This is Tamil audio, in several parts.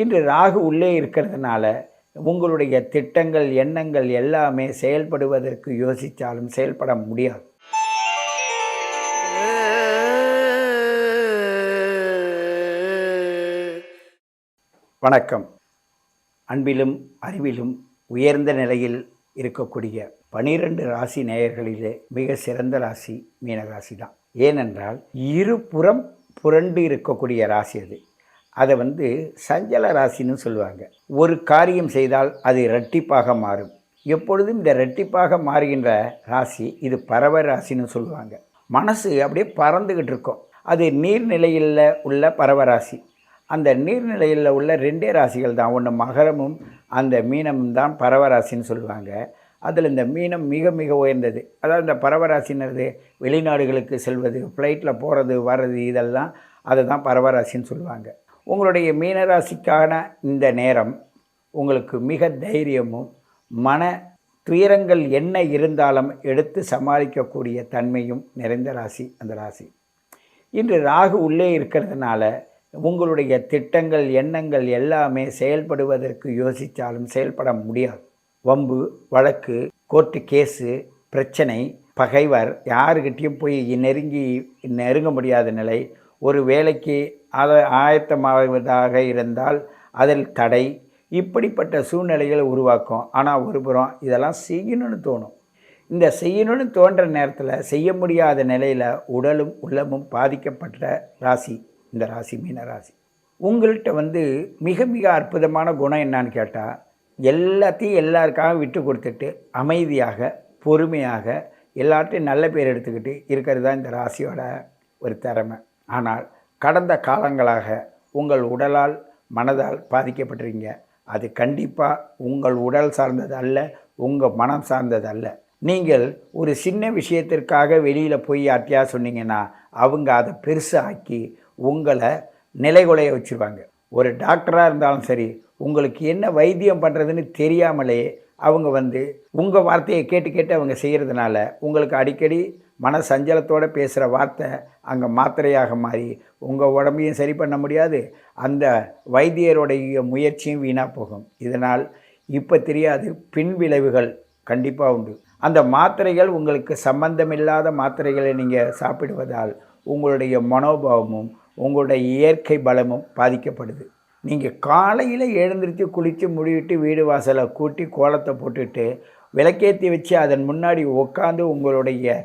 இன்று ராகு உள்ளே இருக்கிறதுனால உங்களுடைய திட்டங்கள், எண்ணங்கள் எல்லாமே செயல்படுவதற்கு யோசித்தாலும் செயல்பட முடியாது. வணக்கம். அன்பிலும் அறிவிலும் உயர்ந்த நிலையில் இருக்கக்கூடிய 12 ராசி நேயர்களிலே மிக சிறந்த ராசி மீனராசி தான். ஏனென்றால் இருபுறம் புரண்டு இருக்கக்கூடிய ராசி அது. அதை சஞ்சல ராசின்னு சொல்லுவாங்க. ஒரு காரியம் செய்தால் அது இரட்டிப்பாக மாறும். எப்பொழுதும் இந்த இரட்டிப்பாக மாறுகின்ற ராசி இது பறவை ராசின்னு சொல்லுவாங்க. மனசு அப்படியே பறந்துக்கிட்டு இருக்கும். அது நீர்நிலையில் உள்ள பறவை ராசி. அந்த நீர்நிலையில் உள்ள 2 ராசிகள் தான், ஒன்று மகரமும் அந்த மீனமும் தான் பறவராசின்னு சொல்லுவாங்க. அதில் இந்த மீனம் மிக மிக உயர்ந்தது. அதாவது இந்த பறவராசின்றது வெளிநாடுகளுக்கு செல்வது, ஃப்ளைட்டில் போகிறது வர்றது, இதெல்லாம் அதை தான் பறவராசின்னு சொல்லுவாங்க. உங்களுடைய மீனராசிக்கான இந்த நேரம் உங்களுக்கு மிக தைரியமும் மன துயரங்கள் என்ன இருந்தாலும் எடுத்து சமாளிக்கக்கூடிய தன்மையும் நிறைந்த ராசி அந்த ராசி. இன்று ராகு உள்ளே இருக்கிறதுனால உங்களுடைய திட்டங்கள், எண்ணங்கள் எல்லாமே செயல்படுவதற்கு யோசித்தாலும் செயல்பட முடியாது. வம்பு, வழக்கு, கோர்ட்டு கேஸு, பிரச்சனை, பகைவர், யாருக்கிட்டையும் போய் நெருங்க முடியாத நிலை, ஒரு வேலைக்கு ஆயத்தமாவதாக இருந்தால் அதில் தடை, இப்படிப்பட்ட சூழ்நிலைகளை உருவாக்கும். ஆனால் ஒருபுறம் இதெல்லாம் செய்யணும்னு தோணும். இந்த செய்யணும்னு தோன்ற நேரத்தில் செய்ய முடியாத நிலையில் உடலும் உள்ளமும் பாதிக்கப்பட்ட ராசி இந்த ராசி மீனராசி. உங்கள்கிட்ட மிக மிக அற்புதமான குணம் என்னான்னு கேட்டால், எல்லாத்தையும் எல்லாருக்காக விட்டு கொடுத்துட்டு அமைதியாக பொறுமையாக எல்லார்ட்டையும் நல்ல பேர் எடுத்துக்கிட்டு இருக்கிறது தான் இந்த ராசியோட ஒரு திறமை. ஆனால் கடந்த காலங்களாக உங்கள் உடலால் மனதால் பாதிக்கப்பட்டிருக்கீங்க. அது கண்டிப்பாக உங்கள் உடல் சார்ந்தது அல்ல, உங்கள் மனம் சார்ந்தது அல்ல. நீங்கள் ஒரு சின்ன விஷயத்திற்காக வெளியில் போய் யார்ட்டையா சொன்னீங்கன்னா அவங்க அதை பெருசாக்கி உங்களை நிலைகுலைய வச்சுருவாங்க. ஒரு டாக்டராக இருந்தாலும் சரி, உங்களுக்கு என்ன வைத்தியம் பண்ணுறதுன்னு தெரியாமலே அவங்க உங்கள் வார்த்தையை கேட்டு கேட்டு அவங்க செய்கிறதுனால உங்களுக்கு அடிக்கடி மன சஞ்சலத்தோடு பேசுகிற வார்த்தை அங்கே மாத்திரையாக மாறி உங்கள் உடம்பையும் சரி பண்ண முடியாது, அந்த வைத்தியருடைய முயற்சியும் வீணாக போகும். இதனால் இப்போ தெரியாது, பின் விளைவுகள் கண்டிப்பாக உண்டு. அந்த மாத்திரைகள் உங்களுக்கு சம்பந்தமில்லாத மாத்திரைகளை நீங்கள் சாப்பிடுவதால் உங்களுடைய மனோபாவமும் உங்களுடைய இயற்கை பலமும் பாதிக்கப்படுது. நீங்கள் காலையில் எழுந்திரிச்சு குளித்து முடிவிட்டு வீடு வாசலை கூட்டி கோலத்தை போட்டுட்டு விளக்கேற்றி வச்சு அதன் முன்னாடி உட்காந்து உங்களுடைய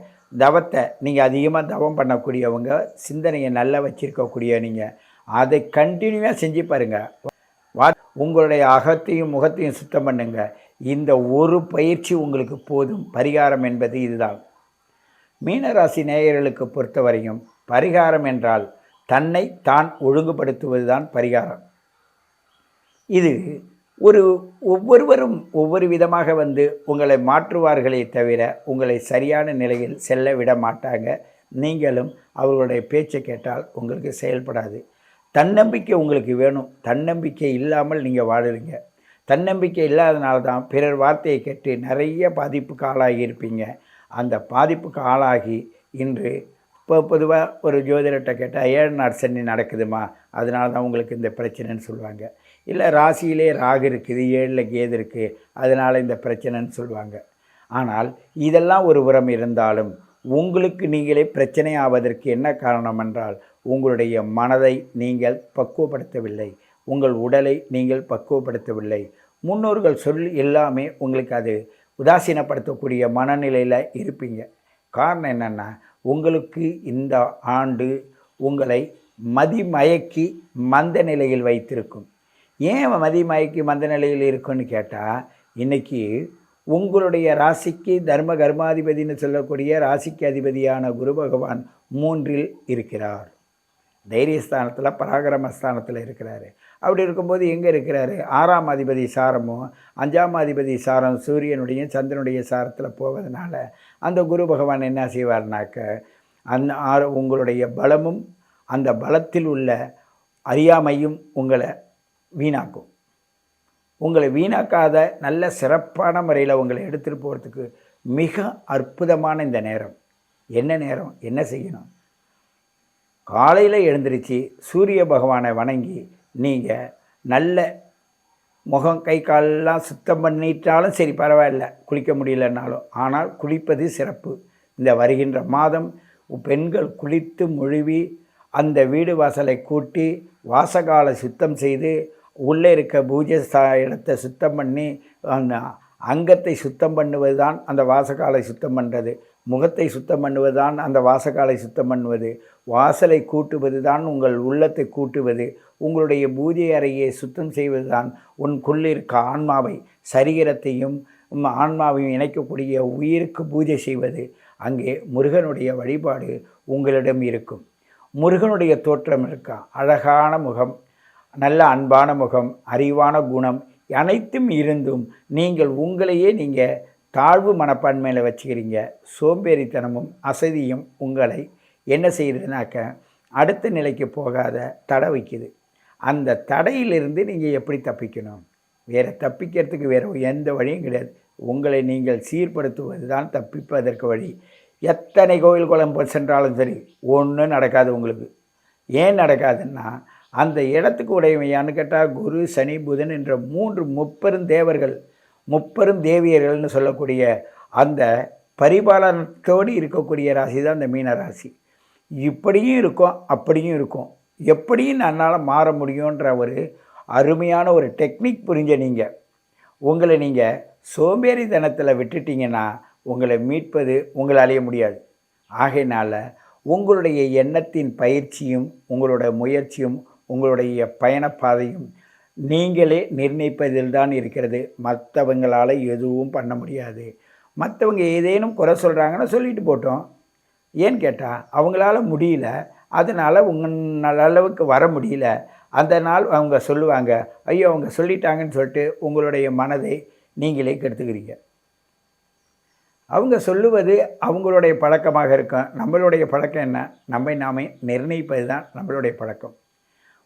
தவத்தை, நீங்கள் அதிகமாக தவம் பண்ணக்கூடியவங்க, சிந்தனையை நல்லா வச்சுருக்கக்கூடிய நீங்கள் அதை கண்டினியூவாக செஞ்சு பாருங்கள். உங்களுடைய அகத்தையும் முகத்தையும் சுத்தம் பண்ணுங்க. இந்த ஒரு பயிற்சி உங்களுக்கு போதும். பரிகாரம் என்பது இதுதான். மீனராசி நேயர்களுக்கு பொறுத்தவரையும் பரிகாரம் என்றால் தன்னை தான் ஒழுங்குபடுத்துவது தான் பரிகாரம். இது ஒவ்வொருவரும் ஒவ்வொரு விதமாக உங்களை மாற்றுவார்களே தவிர உங்களை சரியான நிலையில் செல்ல விட மாட்டாங்க. நீங்களும் அவர்களுடைய பேச்சை கேட்டால் உங்களுக்கு செயல்படாது. தன்னம்பிக்கை உங்களுக்கு வேணும். தன்னம்பிக்கை இல்லாமல் நீங்கள் வாழுறீங்க. தன்னம்பிக்கை இல்லாதனால தான் பிறர் வார்த்தையை கேட்டு நிறைய பாதிப்புக்கு ஆளாகி இருப்பீங்க. அந்த பாதிப்புக்கு ஆளாகி இன்று இப்போ பொதுவாக ஒரு ஜோதிடர்கிட்ட கேட்டால் 7 நாள் சனி நடக்குதுமா, அதனால தான் உங்களுக்கு இந்த பிரச்சனைன்னு சொல்லுவாங்க. இல்லை ராசியிலே ராகு இருக்குது, 7ல் கேது இருக்குது, அதனால் இந்த பிரச்சனைன்னு சொல்லுவாங்க. ஆனால் இதெல்லாம் ஒரு புறம் இருந்தாலும் உங்களுக்கு நீங்களே பிரச்சனை ஆவதற்கு என்ன காரணம் என்றால் உங்களுடைய மனதை நீங்கள் பக்குவப்படுத்தவில்லை, உங்கள் உடலை நீங்கள் பக்குவப்படுத்தவில்லை. முன்னோர்கள் சொல் எல்லாமே உங்களுக்கு அது உதாசீனப்படுத்தக்கூடிய மனநிலையில் இருப்பீங்க. காரணம் என்னென்னா, உங்களுக்கு இந்த ஆண்டு உங்களை மதிமயக்கி மந்த நிலையில் வைத்திருக்கும். ஏன் மதிமயக்கி மந்த நிலையில் இருக்குன்னு கேட்டால், இன்றைக்கி உங்களுடைய ராசிக்கு தர்ம கர்மாதிபதினு சொல்லக்கூடிய ராசிக்கு அதிபதியான குரு பகவான் 3ல் இருக்கிறார். தைரியஸ்தானத்தில் பராக்கிரமஸ்தானத்தில் இருக்கிறாரு. அப்படி இருக்கும்போது எங்கே இருக்கிறாரு? 6ஆம் அதிபதி சாரமும் 5ஆம் அதிபதி சாரம் சூரியனுடைய சந்திரனுடைய சாரத்தில் போவதனால அந்த குரு பகவான் என்ன செய்வார்னாக்க, அந்த உங்களுடைய பலமும் அந்த பலத்தில் உள்ள அறியாமையும் உங்களை வீணாக்கும். உங்களை வீணாக்காத நல்ல சிறப்பான முறையில் உங்களை எடுத்துகிட்டு போகிறதுக்கு மிக அற்புதமான இந்த நேரம். என்ன நேரம்? என்ன செய்யணும்? காலையில் எழுந்திரிச்சு சூரிய பகவானை வணங்கி நீங்கள் நல்ல முகம் கை காலெல்லாம் சுத்தம் பண்ணிட்டாலும் சரி பரவாயில்ல, குளிக்க முடியலன்னாலும். ஆனால் குளிப்பது சிறப்பு. இந்த வருகின்ற மாதம் பெண்கள் குளித்து முழுவி அந்த வீடு வாசலை கூட்டி வாசகாலை சுத்தம் செய்து உள்ளே இருக்க பூஜை இடத்தை சுத்தம் பண்ணி அந்த அங்கத்தை சுத்தம் பண்ணுவது தான் அந்த வாசகாலை சுத்தம் பண்ணுறது. முகத்தை சுத்தம் பண்ணுவது தான் அந்த வாசகாலை சுத்தம் பண்ணுவது. வாசலை கூட்டுவது தான் உங்கள் உள்ளத்தை கூட்டுவது. உங்களுடைய பூஜை அறையை சுத்தம் செய்வது தான் உனக்குள்ளிருக்க ஆன்மாவை, சரீரத்தையும் ஆன்மாவையும் இணைக்கக்கூடிய உயிருக்கு பூஜை செய்வது. அங்கே முருகனுடைய வழிபாடு உங்களிடம் இருக்கும். முருகனுடைய தோற்றம் இருக்கா, அழகான முகம், நல்ல அன்பான முகம், அறிவான குணம் அனைத்தும் இருந்தும் நீங்கள் உங்களையே நீங்கள் தாழ்வு மனப்பான்மையில் வச்சுக்கிறீங்க. சோம்பேறித்தனமும் அசதியும் உங்களை என்ன செய்யுதுனாக்க அடுத்த நிலைக்கு போகாத தடை வைக்குது. அந்த தடையிலிருந்து நீங்கள் எப்படி தப்பிக்கணும்? வேறு தப்பிக்கிறதுக்கு வேறு எந்த வழியும் கிடையாது. உங்களை நீங்கள் சீர்படுத்துவது தான் தப்பிப்பதற்கு வழி. எத்தனை கோவில் குளம் சென்றாலும் சரி ஒன்றும் நடக்காது உங்களுக்கு. ஏன் நடக்காதுன்னா அந்த இடத்துக்கு உடையவையான்னு கேட்டால் குரு, சனி, புதன் என்ற 3 முப்பெரும் தேவர்கள், முப்பெரும் தேவியர்கள்னு சொல்லக்கூடிய அந்த பரிபாலனத்தோடு இருக்கக்கூடிய ராசி தான் இந்த மீன ராசி. இப்படியும் இருக்கும், அப்படியும் இருக்கும். எப்படியும் என்னால் மாற முடியுன்ற ஒரு அருமையான ஒரு டெக்னிக் புரிஞ்ச நீங்கள் உங்களை நீங்கள் சோம்பேறித்தனத்தில் விட்டுட்டிங்கன்னா உங்களை மீட்பது உங்களாலேயே முடியாது. ஆகையினால் உங்களுடைய எண்ணத்தின் பயிற்சியும் உங்களோட முயற்சியும் உங்களுடைய பயணப்பாதையும் நீங்களே நிர்ணயிப்பதில் தான் இருக்கிறது. மற்றவங்களால் எதுவும் பண்ண முடியாது. மற்றவங்க ஏதேனும் குறை சொல்கிறாங்கன்னா சொல்லிட்டு போட்டோம். ஏன்னு கேட்டால் அவங்களால முடியல, அதனால் உங்கள் அளவுக்கு வர முடியல. அந்த நாள் அவங்க சொல்லுவாங்க, ஐயோ அவங்க சொல்லிட்டாங்கன்னு சொல்லிட்டு உங்களுடைய மனதை நீங்களே கெடுத்துக்கிறீங்க. அவங்க சொல்லுவது அவங்களுடைய பழக்கமாக இருக்கும். நம்மளுடைய பழக்கம் என்ன? நம்மை நாமே நிர்ணயிப்பது தான் நம்மளுடைய பழக்கம்.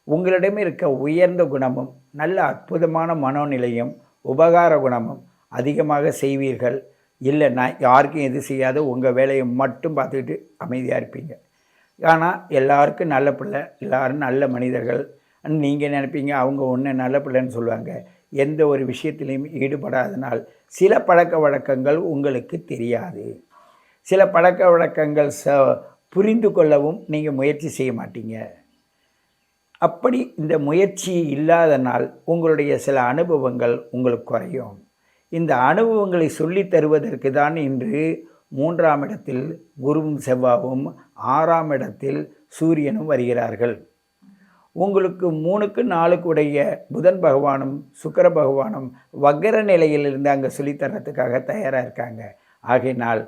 உங்களிடம் இருக்க உயர்ந்த குணமும் நல்ல அற்புதமான மனோநிலையும் உபகார குணமும் அதிகமாக செய்வீர்கள். இல்லைன்னா யாருக்கும் எது செய்யாத உங்கள் வேலையை மட்டும் பார்த்துக்கிட்டு அமைதியாக இருப்பீங்க. ஆனால் எல்லாருக்கும் நல்ல பிள்ளை, எல்லோரும் நல்ல மனிதர்கள் நீங்கள் நினைப்பீங்க. அவங்க ஒன்று நல்ல பிள்ளைன்னு சொல்லுவாங்க. எந்த ஒரு விஷயத்திலையும் ஈடுபடாதனால் சில பழக்க வழக்கங்கள் உங்களுக்கு தெரியாது. சில பழக்க வழக்கங்கள் புரிந்து கொள்ளவும் நீங்கள் முயற்சி செய்ய மாட்டீங்க. அப்படி இந்த முயற்சி இல்லாதனால் உங்களுடைய சில அனுபவங்கள் உங்களுக்கு குறையும். இந்த அனுபவங்களை சொல்லித் தருவதற்கு தான் இன்று 3ஆம் இடத்தில் குருவும் செவ்வாயும் 6ஆம் இடத்தில் சூரியனும் வருகிறார்கள். உங்களுக்கு 3க்கு 4க்கு உடைய புதன் பகவானும் சுக்கிர பகவானும் வக்கர நிலையிலிருந்து அங்கே சொல்லித்தரத்துக்காக தயாராக இருக்காங்க. ஆகையினால்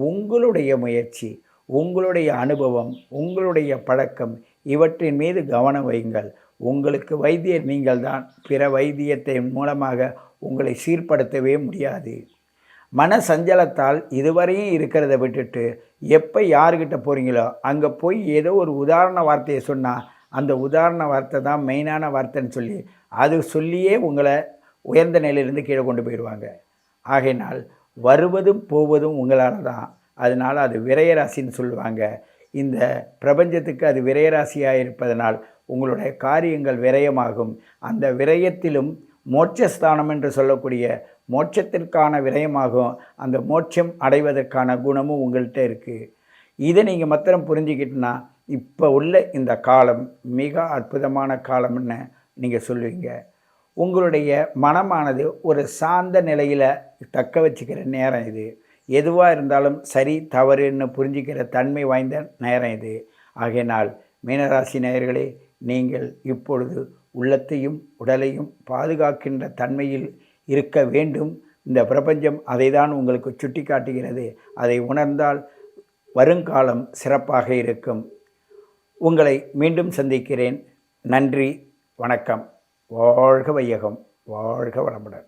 உங்களுடைய முயற்சி, உங்களுடைய அனுபவம், உங்களுடைய பழக்கம் இவற்றின் மீது கவனம் வையுங்கள். உங்களுக்கு வைத்தியர் நீங்கள் தான். பிற வைத்தியத்தின் மூலமாக உங்களை சீர்படுத்தவே முடியாது. மன சஞ்சலத்தால் இதுவரையும் இருக்கிறத விட்டுட்டு எப்போ யாருக்கிட்ட போகிறீங்களோ அங்கே போய் ஏதோ ஒரு உதாரண வார்த்தையை சொன்னால் அந்த உதாரண வார்த்தை தான் மெயினான வார்த்தைன்னு சொல்லி அது சொல்லியே உங்களை உயர்ந்த நிலையிலிருந்து கீழே கொண்டு போயிடுவாங்க. ஆகையினால் வருவதும் போவதும் உங்களால் தான். அதனால் அது விரயராசின்னு சொல்லுவாங்க. இந்த பிரபஞ்சத்துக்கு அது விரயராசியாக இருப்பதனால் உங்களுடைய காரியங்கள் விரயமாகும். அந்த விரயத்திலும் மோட்சஸ்தானம் என்று சொல்லக்கூடிய மோட்சத்திற்கான விரயமாகும். அந்த மோட்சம் அடைவதற்கான குணமும் உங்கள்கிட்ட இருக்குது. இதை நீங்கள் மாத்திரம் புரிஞ்சுக்கிட்டுனா இப்போ உள்ள இந்த காலம் மிக அற்புதமான காலம்னு நீங்கள் சொல்லுவீங்க. உங்களுடைய மனமானது ஒரு சார்ந்த நிலையில் தக்க வச்சுக்கிற நேரம் இது. எதுவாக இருந்தாலும் சரி தவறுன்னு புரிஞ்சிக்கிற தன்மை வாய்ந்த நேரம் இது. ஆகையினால் மீனராசி நேயர்களே, நீங்கள் இப்பொழுது உள்ளத்தையும் உடலையும் பாதுகாக்கின்ற தன்மையில் இருக்க வேண்டும். இந்த பிரபஞ்சம் அதை தான் உங்களுக்கு சுட்டி காட்டுகிறது. அதை உணர்ந்தால் வருங்காலம் சிறப்பாக இருக்கும். உங்களை மீண்டும் சந்திக்கிறேன். நன்றி, வணக்கம். வாழ்க வையகம், வாழ்க வளமுடன்.